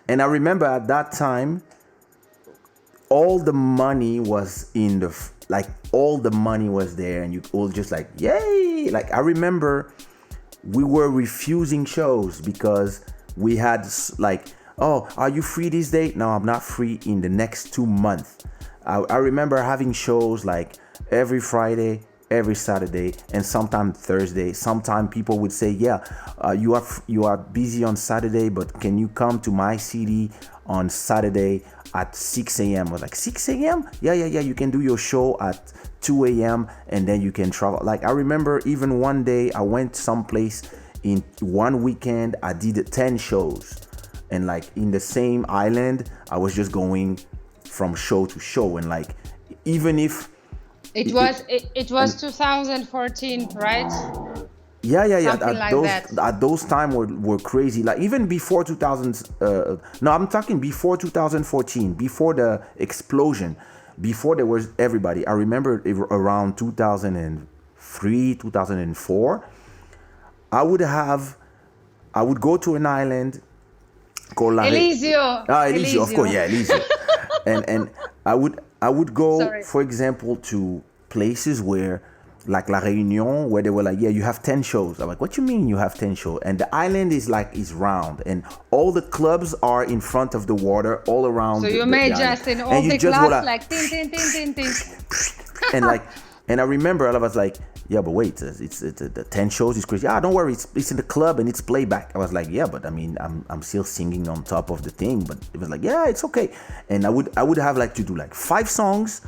And I remember at that time, all the money was in the like all the money was there, and you all just like yay. Like I remember we were refusing shows because we had like, oh, are you free this day? No, I'm not free in the next 2 months. I remember having shows like every Friday, every Saturday, and sometimes Thursday. Sometimes people would say, yeah, you are busy on Saturday, but can you come to my city on Saturday at 6 a.m.? I was like, 6 a.m.? Yeah, you can do your show at 2 a.m. and then you can travel. Like I remember even one day I went someplace in one weekend, I did 10 shows. And like in the same island, I was just going from show to show. And like, even if it was 2014, right? yeah. Something like that. At those time were crazy. Like even before 2000. No, I'm talking before 2014. Before the explosion. Before there was everybody. I remember around 2003, 2004. I would go to an island called Elisio. Elisio, of course, yeah, Elisio. and I would go, Sorry. for example, to places where, like La Réunion, where they were like, yeah, you have 10 shows. I'm like, what you mean you have 10 shows? And the island is round, and all the clubs are in front of the water all around. So you made just in all the clubs like tin tin tin tin tin. And I remember I was like, yeah, but wait, it's the 10 shows is crazy. Ah, don't worry, it's in the club and it's playback. I was like, yeah, but I mean, I'm still singing on top of the thing. But it was like, yeah, it's okay. And I would have like to do like 5 songs.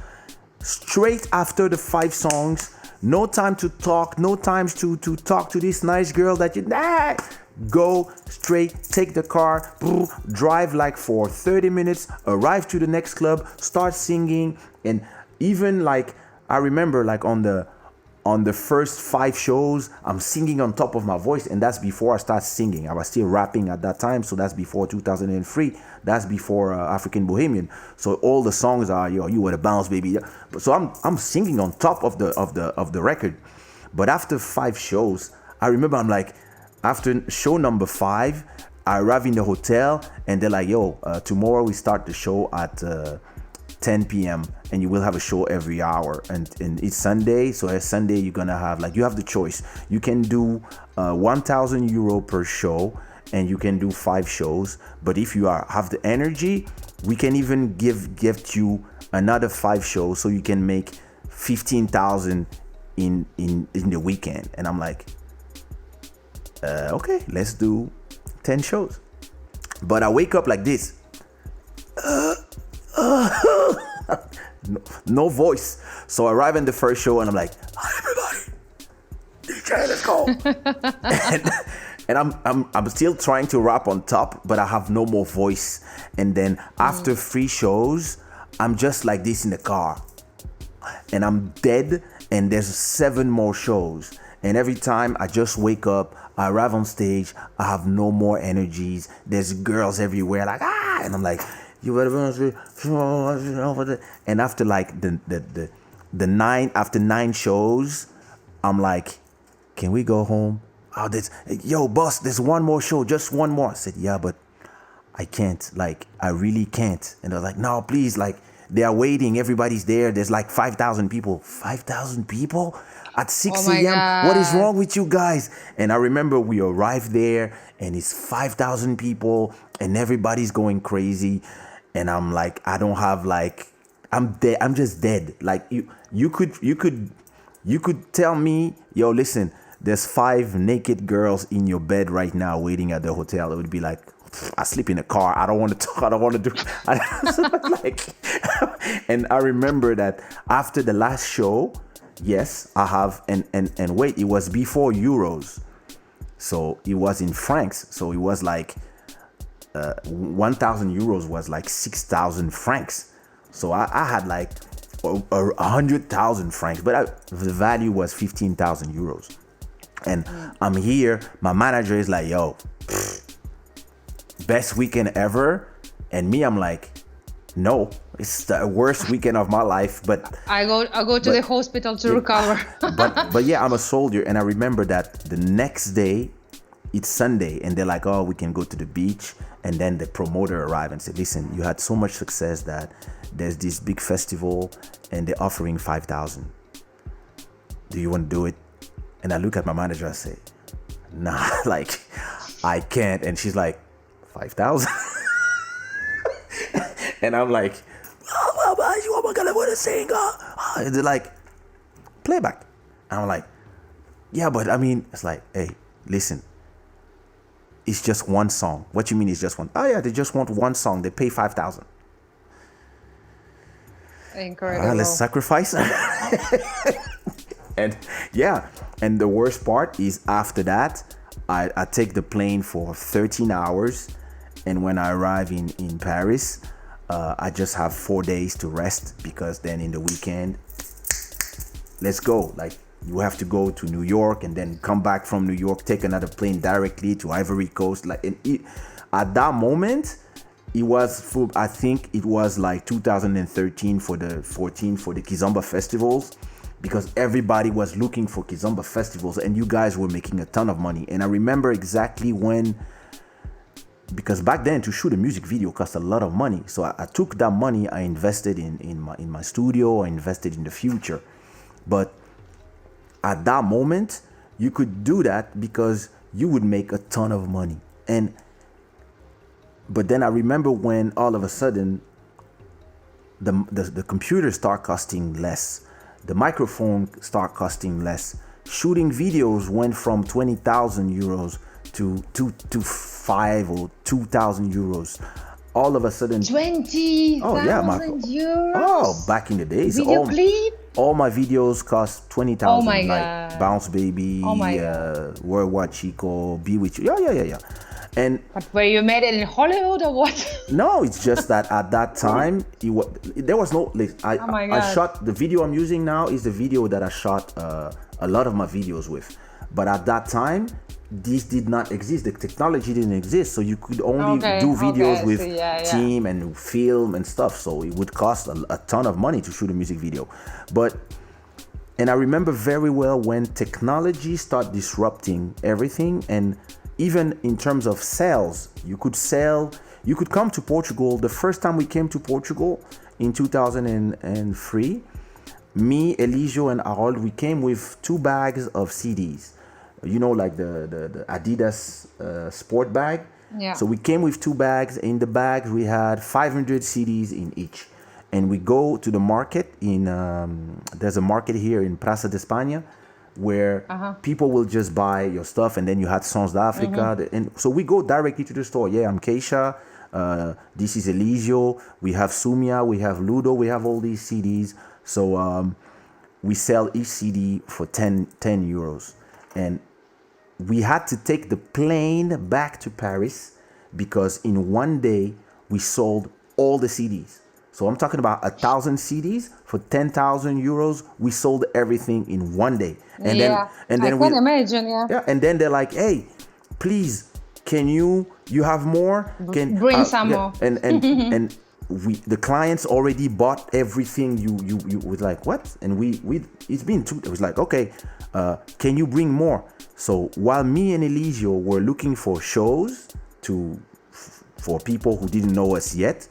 Straight after the 5 songs, no time to talk, no time to talk to this nice girl that you go straight, take the car, drive like for 30 minutes, arrive to the next club, start singing. And even like I remember like on the first 5 shows, I'm singing on top of my voice, and that's before I start singing. I was still rapping at that time, so that's before 2003. That's before African Bohemian. So all the songs are, yo, you were the bounce, baby. So I'm singing on top of the record. But after 5 shows, I remember I'm like, after show number 5, I arrive in the hotel, and they're like, yo, tomorrow we start the show at 10 p.m. and you will have a show every hour, and it's Sunday, so as Sunday you're gonna have like, you have the choice. You can do 1,000 euro per show, and you can do 5 shows. But if you have the energy, we can even give you another 5 shows, so you can make 15,000 in the weekend. And I'm like, okay, let's do 10 shows. But I wake up like this. No voice. So I arrive in the first show and I'm like, hi everybody, DJ, let's go. and I'm still trying to rap on top, but I have no more voice. And then after 3 shows, I'm just like this in the car, and I'm dead. And there's 7 more shows, and every time I just wake up, I arrive on stage, I have no more energies. There's girls everywhere, like and I'm like, you better. And after like the 9 shows, I'm like, can we go home? Oh, yo, boss, there's one more show, just one more. I said, yeah, but I can't. Like, I really can't. And they're like, no, please. Like, they are waiting. Everybody's there. There's like 5,000 people. 5,000 people at 6 a.m. God. What is wrong with you guys? And I remember we arrived there, and it's 5,000 people, and everybody's going crazy. And I'm like, I don't have like, I'm dead. I'm just dead. Like you could tell me, yo, listen, there's 5 naked girls in your bed right now waiting at the hotel. It would be like, I sleep in a car. I don't want to talk. I don't want to do. Like, and I remember that after the last show, yes, I have, and wait, it was before Euros, so it was in francs. So it was like 1,000 euros was like 6,000 francs. So I had like 100,000 francs, but the value was 15,000 euros. And I'm here. My manager is like, yo, best weekend ever. And me, I'm like, no, it's the worst weekend of my life. But I go to the hospital to recover. but yeah, I'm a soldier. And I remember that the next day it's Sunday, and they're like, oh, we can go to the beach. And then the promoter arrived and said, listen, you had so much success that there's this big festival and they're offering 5,000. Do you want to do it? And I look at my manager, I say, nah, like, I can't. And she's like, 5,000? And I'm like, oh my God, I want to sing. And they're like, playback. And I'm like, yeah, but I mean, it's like, hey, listen, it's just one song. What you mean it's just one? Oh yeah, they just want one song. They pay 5,000. Incredible. Let's sacrifice. And yeah, and the worst part is after that, I take the plane for 13 hours. And when I arrive in Paris, I just have 4 days to rest, because then in the weekend, let's go. Like, you have to go to New York and then come back from New York, take another plane directly to Ivory Coast. Like, at that moment, it was full. I think it was like 2013 for the Kizomba festivals, because everybody was looking for Kizomba festivals, and you guys were making a ton of money. And I remember exactly when, because back then to shoot a music video cost a lot of money. So I took that money, I invested in my studio, I invested in the future. But at that moment, you could do that because you would make a ton of money. But then I remember when all of a sudden the computers start costing less, the microphone start costing less. Shooting videos went from 20,000 euros to 5 or 2,000 euros. All of a sudden, 20,000 euros. Oh, back in the days, video clip. All my videos cost 20,000. Oh my like God. Bounce Baby, Worldwide Chico, Be With You. Yeah. And but where you made it in Hollywood or what? No, it's just that at that time there was no. I shot the video I'm using now is the video that I shot a lot of my videos with, but at that time this did not exist. The technology didn't exist, so you could only do videos with team and film and stuff. So it would cost a ton of money to shoot a music video. And I remember very well when technology started disrupting everything, and even in terms of sales, you could come to Portugal. The first time we came to Portugal in 2003, me, Eligio, and Harold, we came with 2 bags of CDs. You know, like the Adidas sport bag. Yeah. So we came with 2 bags. In the bags, we had 500 CDs in each. And we go to the market there's a market here in Praça de España, where people will just buy your stuff, and then you had Sons d'Africa. And so we go directly to the store. Yeah, I'm Kaysha. This is Eligio. We have Sumia. We have Ludo. We have all these CDs. So we sell each CD for 10 euros. And we had to take the plane back to Paris, because in one day we sold all the CDs. So I'm talking about 1,000 CDs for 10,000 euros. We sold everything in one day. And then I can imagine. Yeah. And then they're like, hey, please, can you have more? Can bring some more? And the clients already bought everything. You was like, what? And it's been it was like, okay, can you bring more? So while me and Eligio were looking for shows for people who didn't know us yet,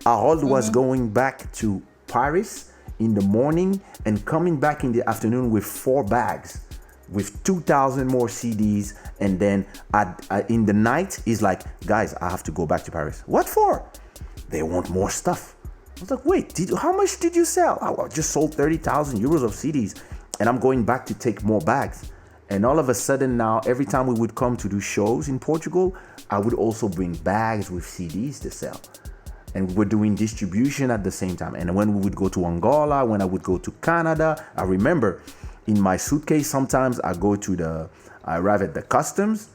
Harold was going back to Paris in the morning and coming back in the afternoon with 4 bags with 2,000 more CDs. And then in the night, he's like, guys, I have to go back to Paris. What for? They want more stuff. I was like, wait, how much did you sell? I just sold 30,000 euros of CDs, and I'm going back to take more bags. And all of a sudden now, every time we would come to do shows in Portugal, I would also bring bags with CDs to sell. And we were doing distribution at the same time. And when we would go to Angola, when I would go to Canada, I remember in my suitcase, sometimes I arrive at the customs,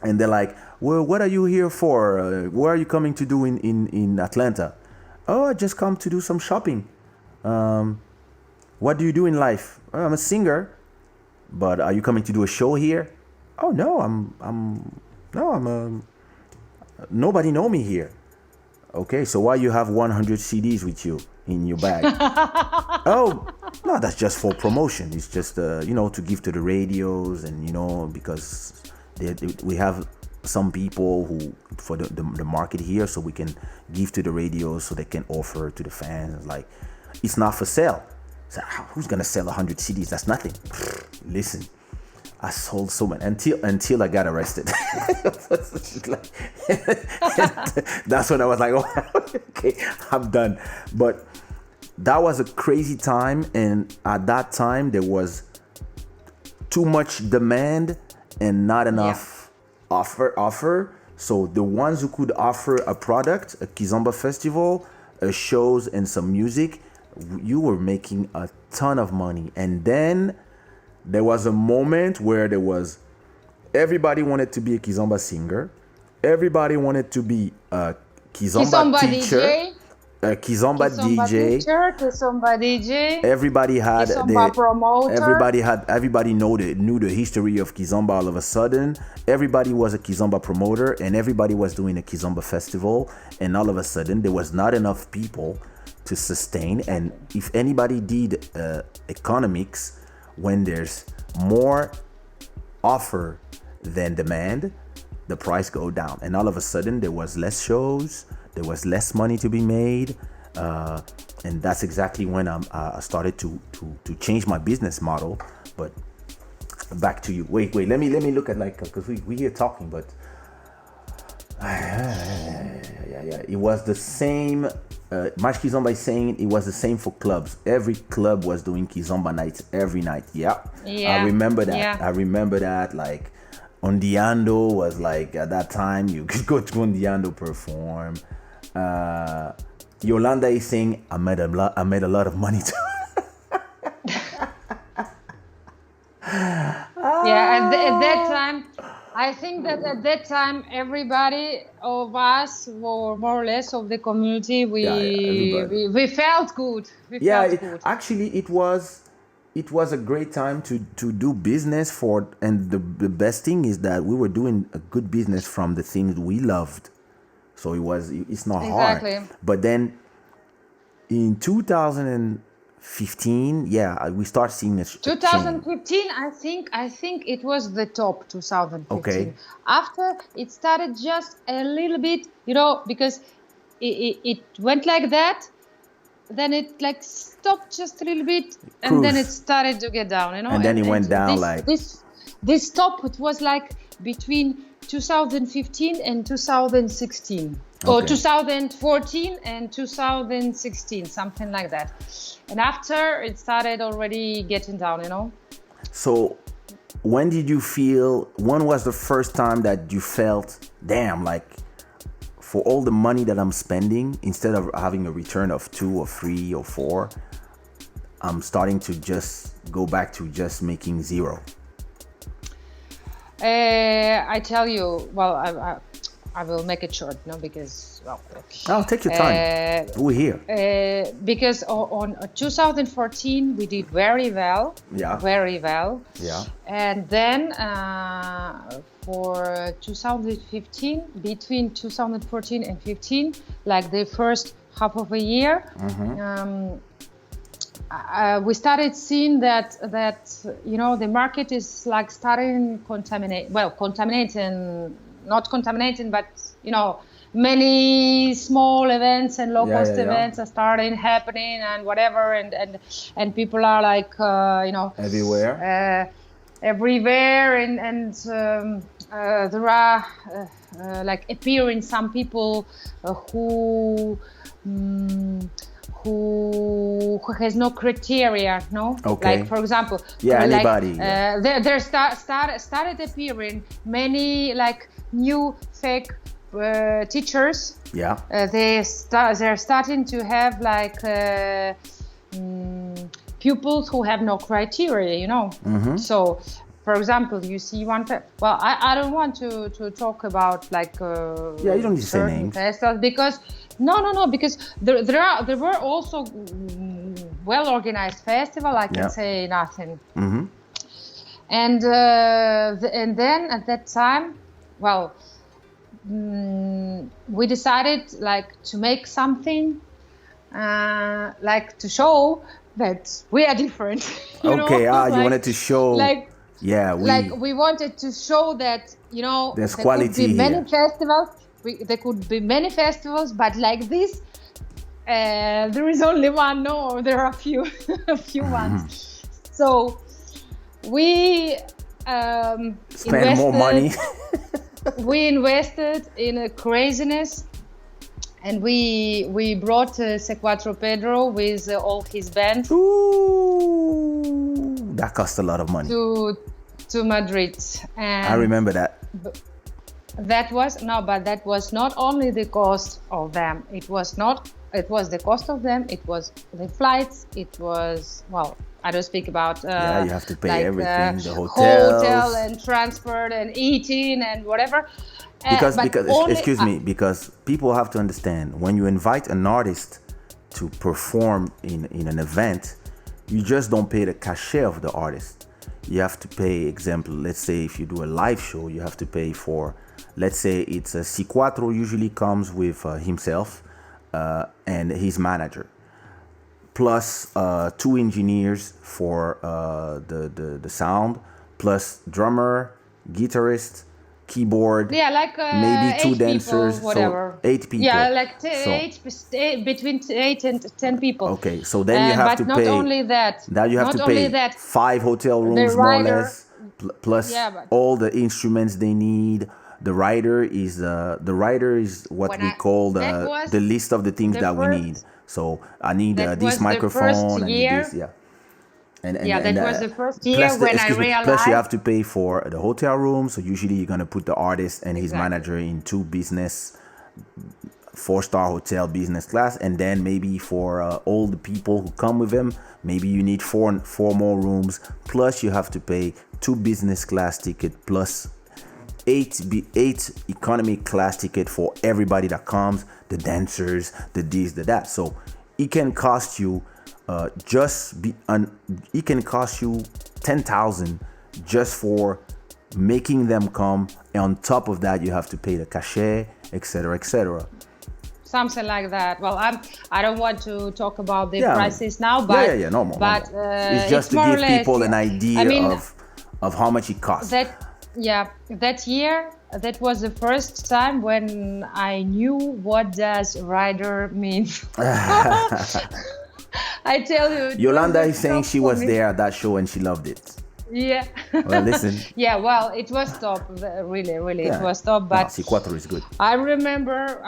and they're like, well, what are you here for? What are you coming to do in Atlanta? Oh, I just come to do some shopping. What do you do in life? Oh, I'm a singer. But are you coming to do a show here? Oh no, nobody know me here. Okay, so why you have 100 CDs with you in your bag? Oh, no, that's just for promotion. It's just, to give to the radios, and, because we have some people who for the market here, so we can give to the radio so they can offer to the fans. Like, it's not for sale. So who's gonna sell 100 CDs? That's nothing. Listen, I sold so many until I got arrested. That's when I was like, oh, okay, I'm done. But that was a crazy time, and at that time there was too much demand and not enough offer. So the ones who could offer a product, a Kizomba festival, shows and some music, you were making a ton of money. And then there was a moment where everybody wanted to be a Kizomba singer, everybody wanted to be a Kizomba teacher, DJ. A Kizomba DJ. Teacher, Kizomba DJ. Everybody had Kizomba promoter. Everybody knew the history of Kizomba. All of a sudden, everybody was a Kizomba promoter, and everybody was doing a Kizomba festival. And all of a sudden, there was not enough people to sustain. And if anybody did economics, when there's more offer than demand, the price go down. And all of a sudden, there was less shows. There was less money to be made, and that's exactly when I started to change my business model. But back to you. Wait. Let me look at, like, because we here talking, but yeah. It was the same. March Kizomba is saying it was the same for clubs. Every club was doing Kizomba nights every night. Yeah. I remember that. Yeah. I remember that. Like, Ondiando was like, at that time you could go to Ondiando perform. Yolanda is saying, I made a lot of money too. Yeah, at that time, I think that at that time, everybody of us, or more or less of the community, we felt good. Actually, it was a great time to do business for, and the best thing is that we were doing a good business from the things we loved. So it's not hard. But then in 2015, we start seeing this. 2015, I think it was the top. 2015. Okay. After it started just a little bit, because it went like that. Then it like stopped just a little bit, and then it started to get down, And then it went down this top. It was like between 2015 and 2016, or 2014 and 2016, something like that. And after it started already getting down, So, when was the first time that you felt, damn, like, for all the money that I'm spending, instead of having a return of 2 or 3 or 4, I'm starting to just go back to just making 0? I tell you, well, I will make it short, because, well... Oh, take your time. We're here. Because on 2014, we did very well. Yeah. Very well. Yeah. And then for 2015, between 2014 and 15, like the first half of a year, we started seeing that the market is like starting not contaminating, but many small events and low cost events are starting happening and whatever, and people are like everywhere, and there are like appearing some people who has no criteria, no? Okay. Like, for example, anybody. There started appearing many like new fake teachers. Yeah. They're starting to have like pupils who have no criteria, So, for example, you see one. Well, I don't want to talk about like. You don't need to say names. Because no, because there were also well organized festival. I can say nothing. Mm-hmm. And then at that time, well, we decided like to make something like to show that we are different. You wanted to show. Like, Yeah, like we wanted to show that, you know, there's there quality could be many here. festivals. There could be many festivals, but like this, there is only one. No, there are a few, a few ones. So we Spend more money. we invested in a craziness, and we brought Sequatro Pedro with all his band. Ooh, that cost a lot of money. To Madrid. And I remember that. That was not only the cost of them. It was the cost of them. It was the flights. It was, well, I don't speak about you have to pay like, everything, the hotels, hotel and transport and eating and whatever. Because excuse me, because people have to understand, when you invite an artist to perform in an event, you just don't pay the cachet of the artist. You have to pay, example, let's say if you do a live show, you have to pay for, let's say it's a C4 usually comes with himself and his manager, plus 2 engineers for the sound, plus drummer, guitarist, keyboard, maybe 2 dancers, people, whatever. So 8 people. Yeah, like between 8 and 10 people. Okay, so then you have to pay. But not only that. Now you have to pay 5 hotel rooms, more or less, plus all the instruments they need. The rider is what we call the list of the things that we need. So I need this microphone. I need this. Yeah. That was the first year when I realized. Plus, you have to pay for the hotel room. So usually you're gonna put the artist and his manager in 2 business, 4-star hotel business class, and then maybe for all the people who come with him, maybe you need 4 more rooms. Plus, you have to pay 2 business class ticket plus 8 economy class ticket for everybody that comes, the dancers, the this, the that. So it can cost you. It can cost you 10,000 just for making them come, and on top of that you have to pay the cachet, etc., etc. Something like that. Well, I don't want to talk about the prices now, but normal. But it's just to give people an idea of how much it costs. That year, that was the first time when I knew what does rider mean. I tell you. Yolanda is saying she was there at that show and she loved it. Yeah. Well, listen. Yeah, well, it was top. Really, it was top. But C4 is good. I remember.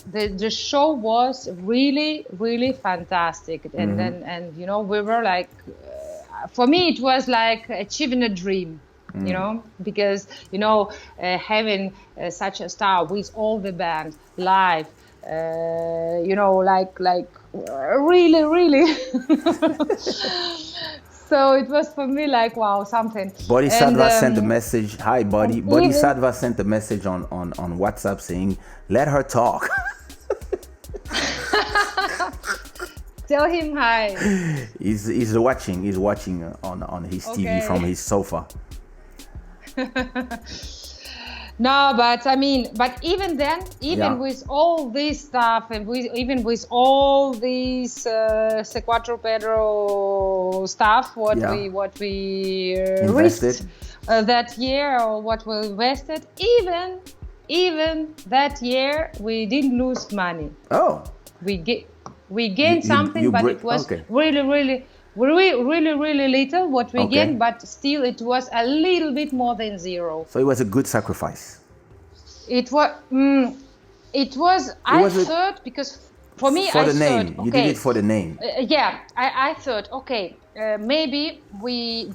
The show was really, really fantastic. And and you know, we were like, for me, it was like achieving a dream. You know, because you know, having such a star with all the band live. You know, like really. So it was for me like, wow, something. Bodhisattva sent a message. Hi, buddy. Bodhisattva sent a message on WhatsApp saying, "Let her talk." Tell him hi. He's watching. He's watching on his TV from his sofa. No, but I mean, but even then, with all this stuff, and with all these C4 Pedro stuff, what we invested that year, or what we invested, even that year, we didn't lose money. Oh, we gained something, but it was really little what we gained, but still it was a little bit more than zero. So it was a good sacrifice. It was. I thought, because for me, for the name, you did it for the name. I thought, maybe we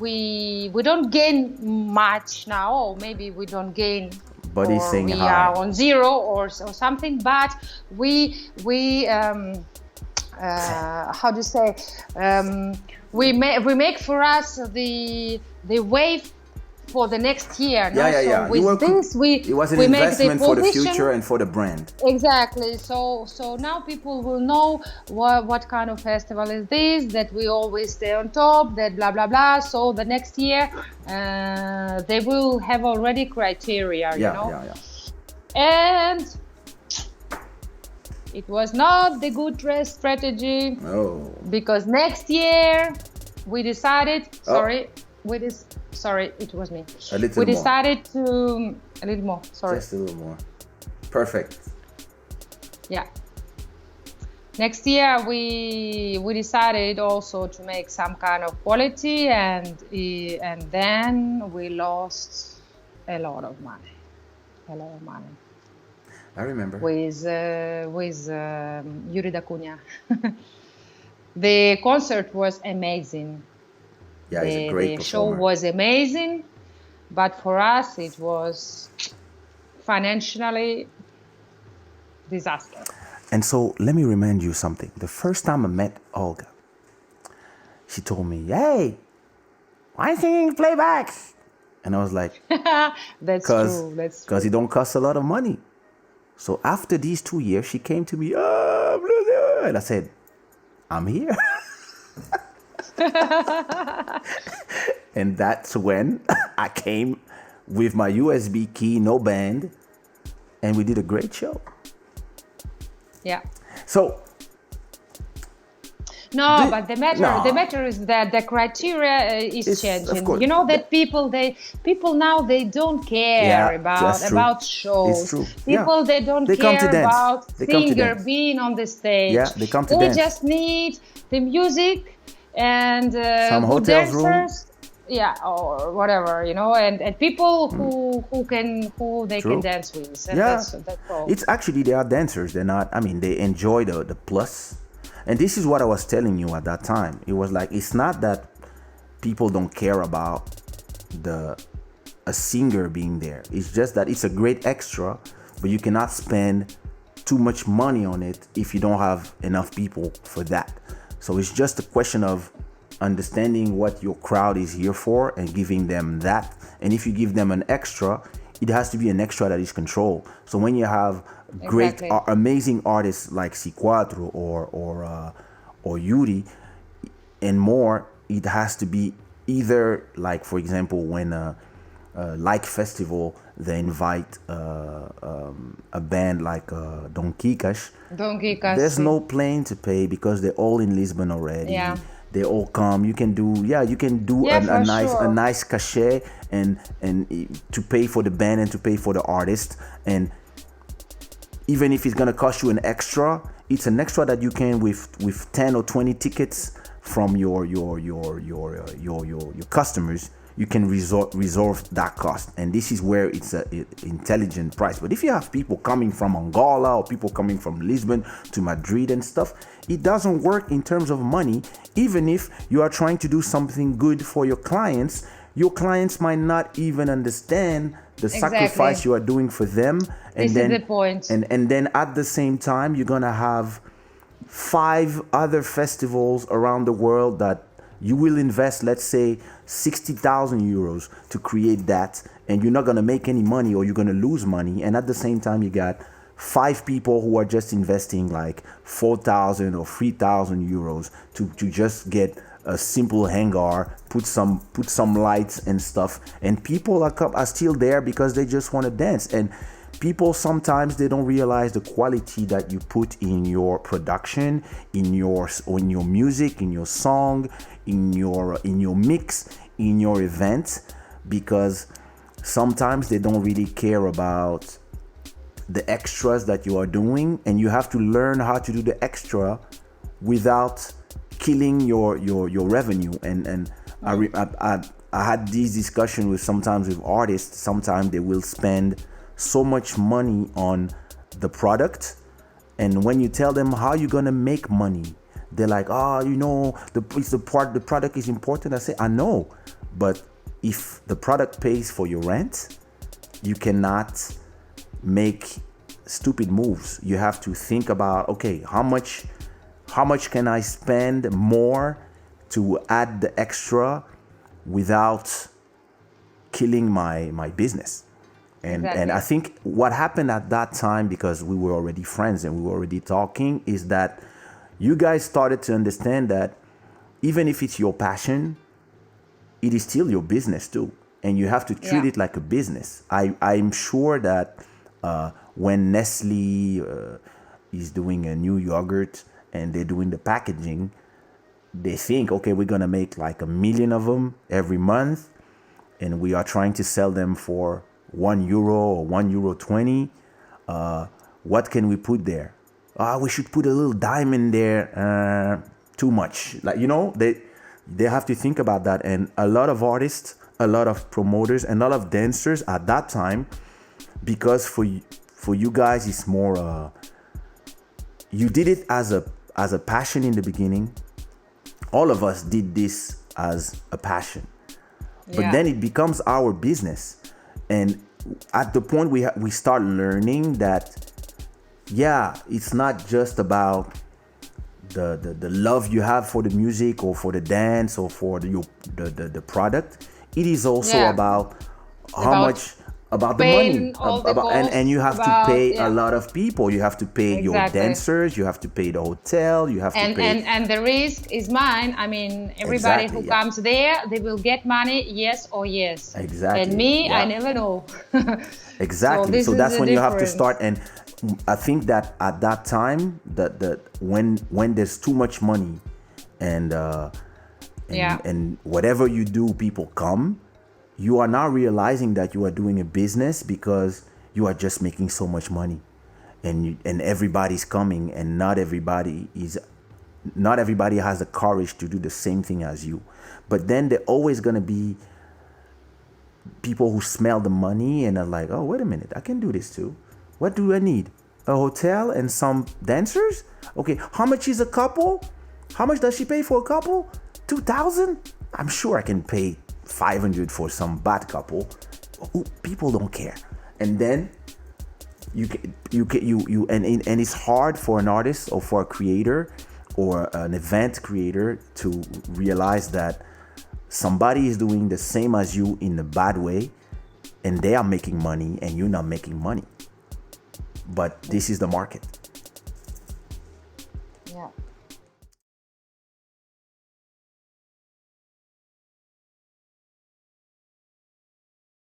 don't gain much now, or maybe we don't gain. But he's saying we are on zero or something, but we how do you say? We make for us the wave for the next year. So with this, it was an investment for the future and for the brand. Exactly. So now people will know what kind of festival is this, that we always stay on top, that blah blah blah. So the next year, they will have already criteria, you know. And it was not the good strategy. Oh. Because next year we decided. Sorry, it was me. A little We more. decided to a little more. Sorry. Just a little more. Perfect. Yeah. Next year we decided also to make some kind of quality, and then we lost a lot of money. I remember. With Yuri Dacunia. The concert was amazing. Yeah, he's a great The performer. show was amazing, but for us it was financially disaster. And so let me remind you something. The first time I met Olga, she told me, "Hey, why are you singing playback?" And I was like, That's true. Because it don't cost a lot of money. So after these 2 years, she came to me, and I said, I'm here. And that's when I came with my USB key, no band, and we did a great show. Yeah. So but the matter is that the criteria is changing. You know that people now they don't care about shows. It's true. People they don't care about singer being on the stage. Yeah, they come to dance. They just need the music and some hotel dancers. Yeah, or whatever, and people who they can dance with. And that's all. It's actually, they are dancers. They're not. I mean, they enjoy the plus. And this is what I was telling you at that time. It was like, it's not that people don't care about a singer being there. It's just that it's a great extra, but you cannot spend too much money on it if you don't have enough people for that. So it's just a question of understanding what your crowd is here for and giving them that. And if you give them an extra, it has to be an extra that is controlled. So when you have great, amazing artists like C4 or Yuri and more, it has to be either, like, for example, when like festival, they invite a band like Don Kikas. There's no plane to pay because they're all in Lisbon already. Yeah. They all come. You can do a nice cachet and to pay for the band and to pay for the artist. And even if it's gonna cost you an extra, it's an extra that you can with 10 or 20 tickets from your customers, you can resolve that cost. And this is where it's an intelligent price. But if you have people coming from Angola or people coming from Lisbon to Madrid and stuff, it doesn't work in terms of money. Even if you are trying to do something good for your clients might not even understand the sacrifice you are doing for them. And this is the point. And then at the same time, you're gonna have 5 other festivals around the world that you will invest, let's say, 60,000 euros to create that, and you're not gonna make any money or you're gonna lose money. And at the same time, you got 5 people who are just investing like 4,000 or 3,000 euros to just get a simple hangar, put some lights and stuff, and people are still there because they just want to dance. And people sometimes they don't realize the quality that you put in your production, in your music, in your song, in your mix, in your event, because sometimes they don't really care about the extras that you are doing, and you have to learn how to do the extra without killing your revenue. And I had this discussion sometimes with artists. Sometimes they will spend so much money on the product, and when you tell them how you're gonna make money, they're like, the product is important. I say, I know, but if the product pays for your rent, you cannot make stupid moves. You have to think about, okay, how much can I spend more to add the extra without killing my business? And I think what happened at that time, because we were already friends and we were already talking, is that you guys started to understand that even if it's your passion, it is still your business too. And you have to treat it like a business. I'm sure that when Nestle is doing a new yogurt and they're doing the packaging, they think, okay, we're gonna make like 1 million of them every month, and we are trying to sell them for €1 or €1.20. What can we put there? We should put a little diamond there. Too much. Like, they have to think about that. And a lot of artists, a lot of promoters, and a lot of dancers at that time, because for you guys, it's more. You did it as a passion in the beginning. All of us did this as a passion, but then it becomes our business. And at the point we start learning that, it's not just about the love you have for the music or for the dance or for the product. It is also about how much about the money, and you have to pay a lot of people. You have to pay your dancers, you have to pay the hotel, you have to pay, and the risk is mine. I mean, everybody who comes there, they will get money, yes or yes. Exactly. And me, I never know. Exactly. So that's when you have to start. And I think that at that time, that when there's too much money, and whatever you do, people come. You are now realizing that you are doing a business because you are just making so much money, and everybody's coming, and not everybody has the courage to do the same thing as you. But then there always gonna be people who smell the money and are like, oh, wait a minute, I can do this too. What do I need? A hotel and some dancers? Okay, how much is a couple? How much does she pay for a couple? 2,000? I'm sure I can pay 500 for some bad couple. People don't care. And then you and it's hard for an artist or for a creator or an event creator to realize that somebody is doing the same as you in a bad way, and they are making money and you're not making money. But this is the market. Yeah.